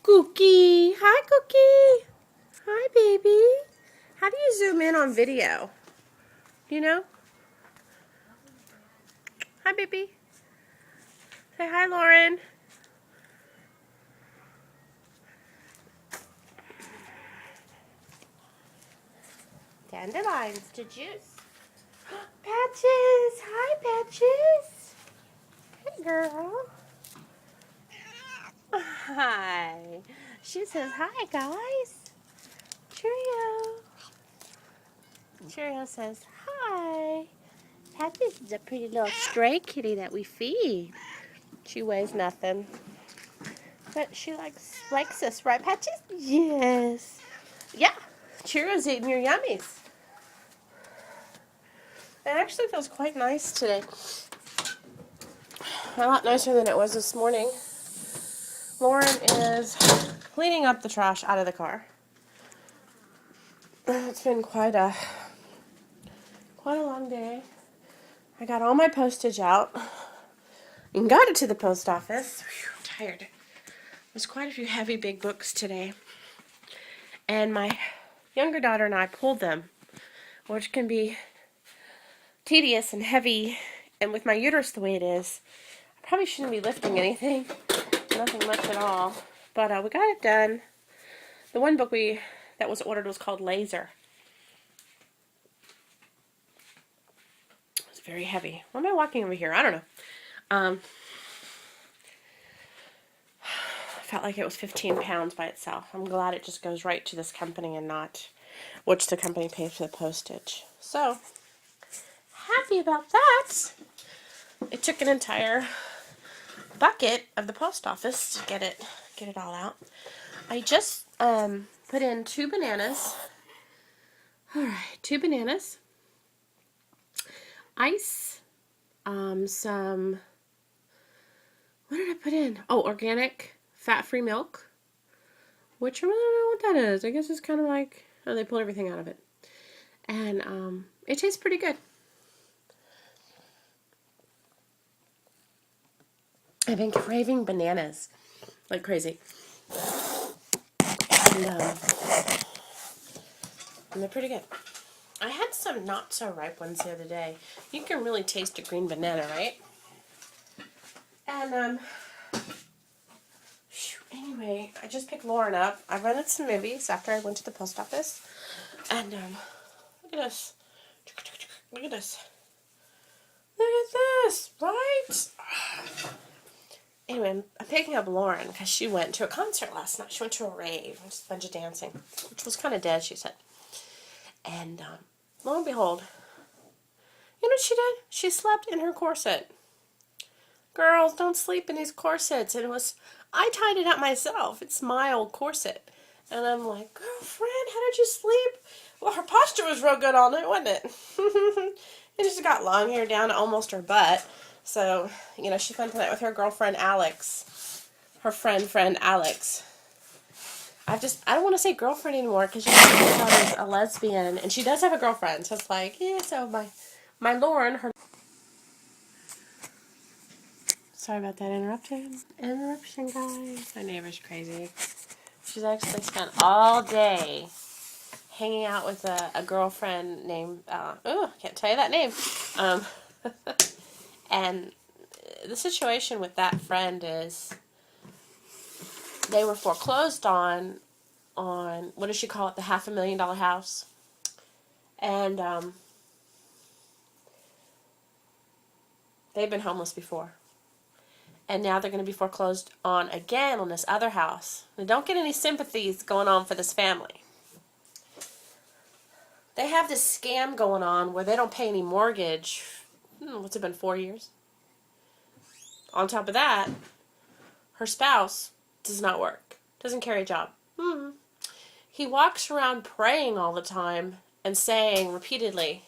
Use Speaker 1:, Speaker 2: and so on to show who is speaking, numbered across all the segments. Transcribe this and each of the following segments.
Speaker 1: Cookie. Hi, Cookie. Hi, baby. How do you zoom in on video? Do you know? Hi, baby. Say hi, Lauren. Dandelions to juice. Patches. Hi, Patches. Hey, girl. Hi. She says hi, guys. Cheerio. Cheerio says hi. Patches is a pretty little stray kitty that we feed. She weighs nothing. But she likes us, right, Patches? Yes. Yeah. Cheerios eating your yummies. It actually feels quite nice today. A lot nicer than it was this morning. Lauren is cleaning up the trash out of the car. It's been quite a long day. I got all my postage out and got it to the post office. Whew, I'm tired. There's quite a few heavy big books today. And my younger daughter and I pulled them, which can be tedious and heavy. And with my uterus the way it is, I probably shouldn't be lifting anything. Nothing much at all. But we got it done. The one book that was ordered was called Laser. It's very heavy. Why am I walking over here? I don't know. Felt like it was 15 pounds by itself. I'm glad it just goes right to this company and not which the company pays for the postage. So, happy about that. It took an entire bucket of the post office to get it all out. I just put in 2 bananas. Alright, 2 bananas. Ice. Some, what did I put in? Oh, organic fat-free milk, which I really don't know what that is. I guess it's kind of like, oh, they pulled everything out of it. And it tastes pretty good. I've been craving bananas like crazy. And they're pretty good. I had some not so ripe ones the other day. You can really taste a green banana, right? And anyway, I just picked Lauren up. I rented some movies after I went to the post office. And look at this. Look at this. Look at this, right? Anyway, I'm picking up Lauren because she went to a concert last night. She went to a rave, just a bunch of dancing, which was kind of dead, she said. And lo and behold, you know what she did? She slept in her corset. Girls, don't sleep in these corsets. And I tied it up myself. It's my old corset. And I'm like, girlfriend, how did you sleep? Well, her posture was real good all night, wasn't it? It just got long hair down to almost her butt. So, she spent the night with her girlfriend, Alex. Her friend, Alex. I don't want to say girlfriend anymore because my daughter's a lesbian. And she does have a girlfriend. So it's like, yeah, so my Lauren, her... Sorry about that interruption, guys. My neighbor's crazy. She's actually spent all day hanging out with a girlfriend named, I can't tell you that name. And the situation with that friend is they were foreclosed on, what does she call it, the $500,000 house. And they've been homeless before. And now they're going to be foreclosed on again on this other house. They don't get any sympathies going on for this family. They have this scam going on where they don't pay any mortgage. What's it been, 4 years? On top of that, her spouse does not work. Doesn't carry a job. He walks around praying all the time and saying repeatedly.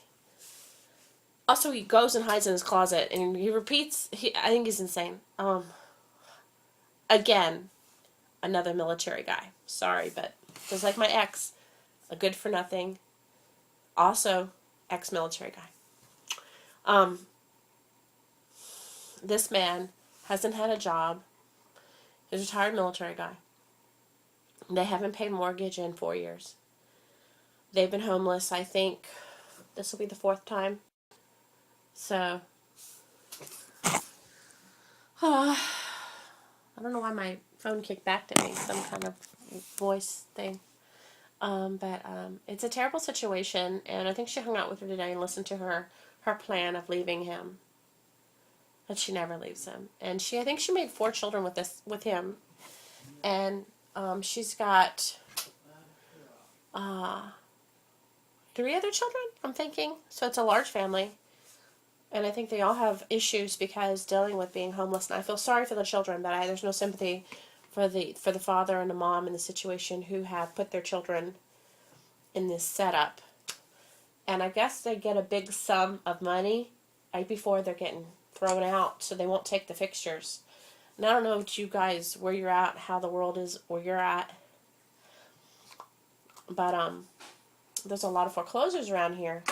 Speaker 1: Also, he goes and hides in his closet and he repeats. I think he's insane. Again, another military guy. Sorry, but just like my ex, a good for nothing. Also, ex-military guy. This man hasn't had a job. He's a retired military guy. They haven't paid mortgage in 4 years. They've been homeless, I think this will be the 4th time. So, I don't know why my phone kicked back to me, some kind of voice thing. But it's a terrible situation, and I think she hung out with her today and listened to her plan of leaving him. But she never leaves him. And I think she made 4 children with him. And she's got 3 other children, I'm thinking. So it's a large family. And I think they all have issues because dealing with being homeless. And I feel sorry for the children, but there's no sympathy for the father and the mom in the situation who have put their children in this setup. And I guess they get a big sum of money right before they're getting thrown out, so they won't take the fixtures. And I don't know what you guys, where you're at, how the world is where you're at. But there's a lot of foreclosures around here.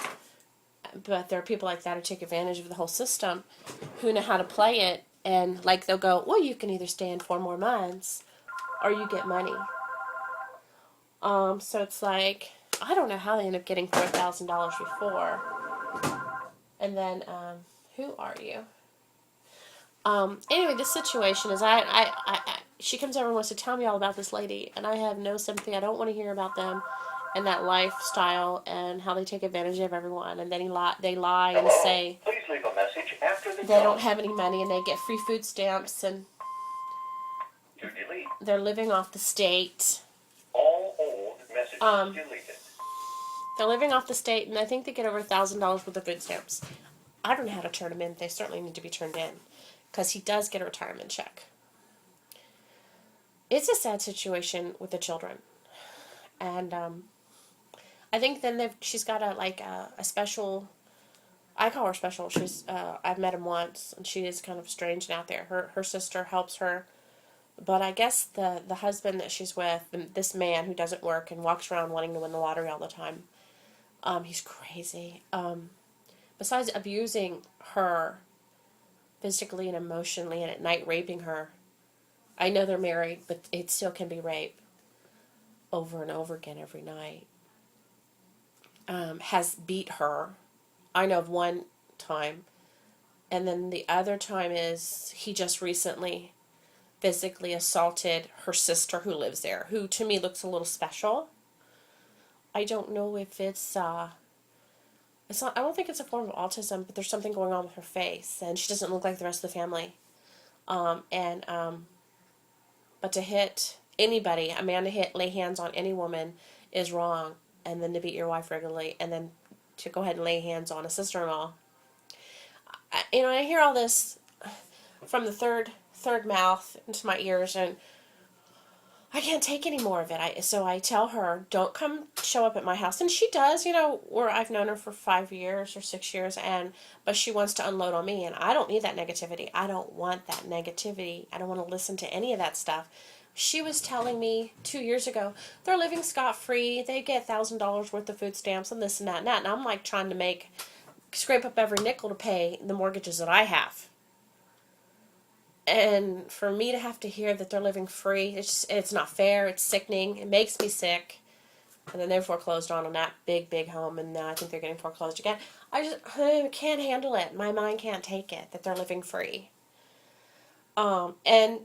Speaker 1: But there are people like that who take advantage of the whole system, who know how to play it, and like they'll go, well, you can either stay in 4 more months, or you get money. So it's like, I don't know how they end up getting $4,000 before. And then, who are you? Anyway, this situation is, she comes over and wants to tell me all about this lady, and I have no sympathy. I don't want to hear about them and that lifestyle and how they take advantage of everyone. And then they lie and say
Speaker 2: please leave a message after the
Speaker 1: they don't have any money and they get free food stamps and they're living off the state.
Speaker 2: All old messages deleted.
Speaker 1: They're living off the state, and I think they get over $1,000 worth of food stamps. I don't know how to turn them in. They certainly need to be turned in, because he does get a retirement check. It's a sad situation with the children, and I think then she's got a special. I call her special. I've met him once, and she is kind of strange and out there. Her sister helps her. But I guess the husband that she's with, this man who doesn't work and walks around wanting to win the lottery all the time, he's crazy. Besides abusing her physically and emotionally and at night raping her, I know they're married, but it still can be rape over and over again every night. Has beat her. I know of one time. And then the other time is he just recently physically assaulted her sister who lives there, who to me looks a little special. I don't know if it's not, I don't think it's a form of autism, but there's something going on with her face, and she doesn't look like the rest of the family. But to hit anybody, a man to lay hands on any woman is wrong, and then to beat your wife regularly, and then to go ahead and lay hands on a sister-in-law. I hear all this from the third mouth into my ears, and I can't take any more of it. So I tell her, don't come show up at my house. And she does, where I've known her for 5 years or 6 years, but she wants to unload on me, and I don't need that negativity. I don't want that negativity. I don't want to listen to any of that stuff. She was telling me 2 years ago, they're living scot-free, they get $1,000 worth of food stamps and this and that and that. And I'm like trying to scrape up every nickel to pay the mortgages that I have. And for me to have to hear that they're living free, it's not fair, it's sickening, it makes me sick. And then they're foreclosed on that big home, and now I think they're getting foreclosed again. I can't handle it. My mind can't take it, that they're living free. And,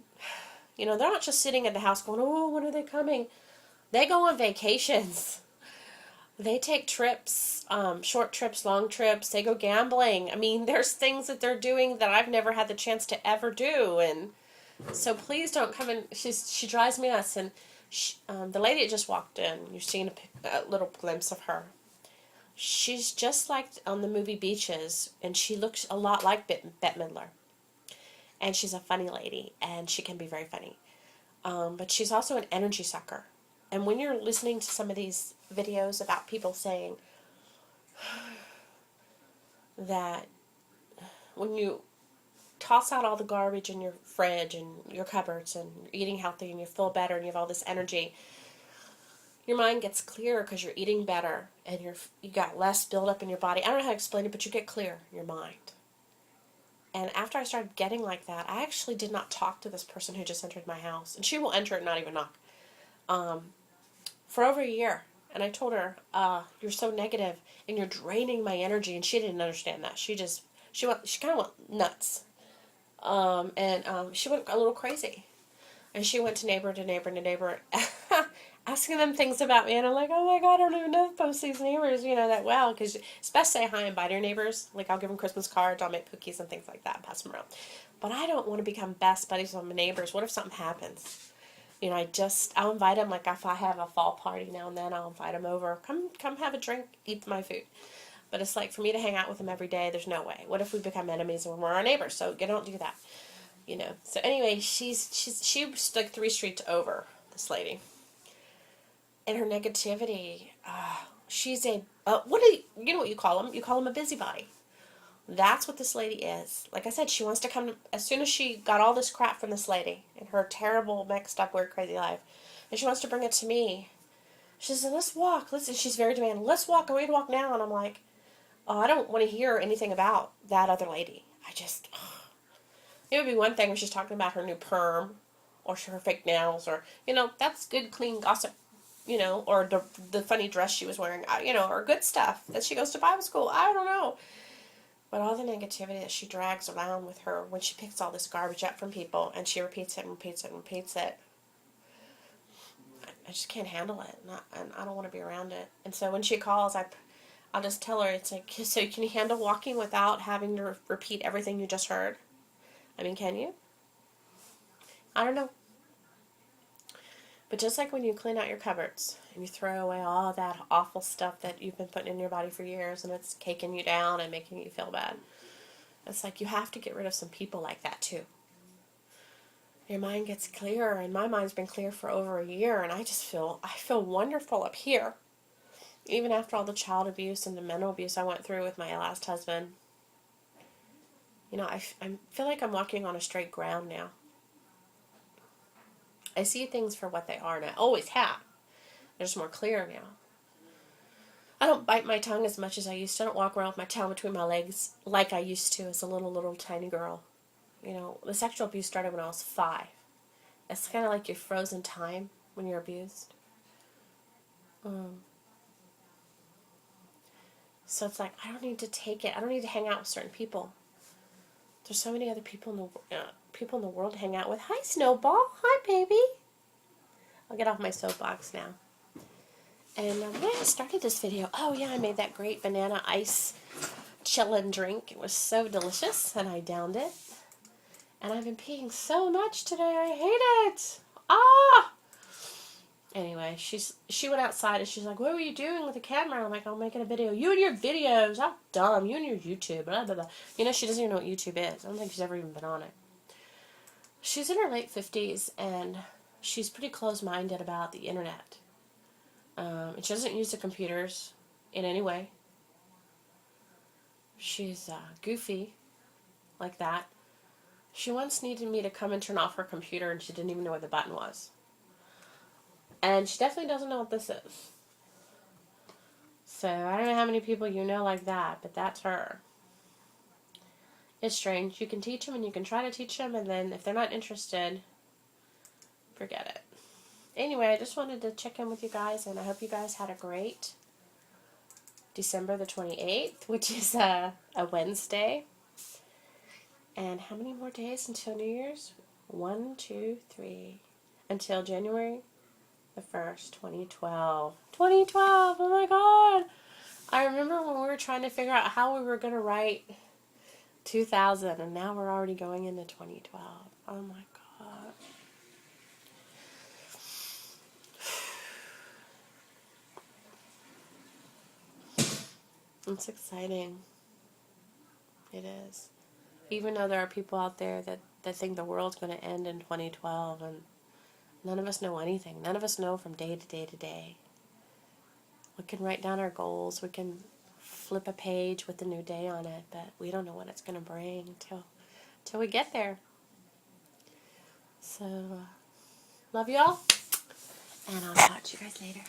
Speaker 1: they're not just sitting at the house going, oh, when are they coming? They go on vacations. They take trips, short trips, long trips. They go gambling. I mean, there's things that they're doing that I've never had the chance to ever do. And so please don't come in. She drives me nuts. And the lady that just walked in, you're seeing a little glimpse of her. She's just like on the movie Beaches, and she looks a lot like Bette Midler. And she's a funny lady, and she can be very funny. But she's also an energy sucker. And when you're listening to some of these videos about people saying that when you toss out all the garbage in your fridge and your cupboards and you're eating healthy and you feel better and you have all this energy, your mind gets clearer because you're eating better and you got less buildup in your body. I don't know how to explain it, but you get clear in your mind. And after I started getting like that, I actually did not talk to this person who just entered my house. And she will enter and not even knock. for over a year. And I told her, you're so negative and you're draining my energy. And she didn't understand that. She kind of went nuts. She went a little crazy. And she went to neighbor to neighbor to neighbor, asking them things about me. And I'm like, oh my God, I don't even know most of these neighbors, that well. Because it's best to say hi and bye to your neighbors. Like, I'll give them Christmas cards, I'll make cookies and things like that and pass them around. But I don't want to become best buddies with my neighbors. What if something happens? I'll invite them, like if I have a fall party now and then, I'll invite them over. Come have a drink, eat my food. But it's like, for me to hang out with them every day, there's no way. What if we become enemies when we're our neighbors? So you don't do that. So anyway, she's like 3 streets over, this lady. And her negativity, she's what you call them? You call them a busybody. That's what this lady is. Like I said, she wants to come, as soon as she got all this crap from this lady and her terrible, mixed up, weird, crazy life, and she wants to bring it to me. She says, let's walk. She's very demanding. Let's walk. I want you to walk now. And I'm like, oh, I don't want to hear anything about that other lady. It would be one thing if she's talking about her new perm or her fake nails or, that's good, clean gossip, or the funny dress she was wearing, or good stuff that she goes to Bible school. I don't know. But all the negativity that she drags around with her when she picks all this garbage up from people and she repeats it and repeats it and repeats it, I just can't handle it. And I don't want to be around it. And so when she calls, I'll just tell her, it's like, so can you handle walking without having to repeat everything you just heard? I mean, can you? I don't know. But just like when you clean out your cupboards and you throw away all that awful stuff that you've been putting in your body for years and it's caking you down and making you feel bad, it's like you have to get rid of some people like that too. Your mind gets clearer, and my mind's been clear for over a year, and I feel wonderful up here. Even after all the child abuse and the mental abuse I went through with my last husband, I feel like I'm walking on a straight ground now. I see things for what they are, and I always have. They're just more clear now. I don't bite my tongue as much as I used to. I don't walk around with my tail between my legs like I used to as a little tiny girl. The sexual abuse started when I was 5. It's kind of like you're frozen time when you're abused. So it's like, I don't need to take it. I don't need to hang out with certain people. There's so many other people in the world to hang out with. Hi, Snowball. Hi, baby. I'll get off my soapbox now. And when I started this video, oh yeah, I made that great banana ice chillin' drink. It was so delicious, and I downed it. And I've been peeing so much today. I hate it. Ah! Anyway, she went outside and she's like, what were you doing with the camera? I'm like, I'm making a video. You and your videos. How dumb. You and your YouTube. Blah, blah, blah. She doesn't even know what YouTube is. I don't think she's ever even been on it. She's in her late 50s and she's pretty close-minded about the internet. And she doesn't use the computers in any way. She's goofy like that. She once needed me to come and turn off her computer and she didn't even know where the button was. And she definitely doesn't know what this is. So I don't know how many people you know like that, but that's her. It's strange. You can teach them and you can try to teach them, and then if they're not interested, forget it. Anyway, I just wanted to check in with you guys, and I hope you guys had a great December the 28th, which is a Wednesday. And how many more days until New Year's? 1, 2, 3. Until January the 1st, 2012. 2012! Oh my God! I remember when we were trying to figure out how we were going to write 2000, and now we're already going into 2012. Oh my God. It's exciting. It is. Even though there are people out there that think the world's going to end in 2012, and none of us know anything. None of us know from day to day to day. We can write down our goals. We can flip a page with the new day on it, but we don't know what it's going to bring till we get there. So, love y'all, and I'll talk to you guys later.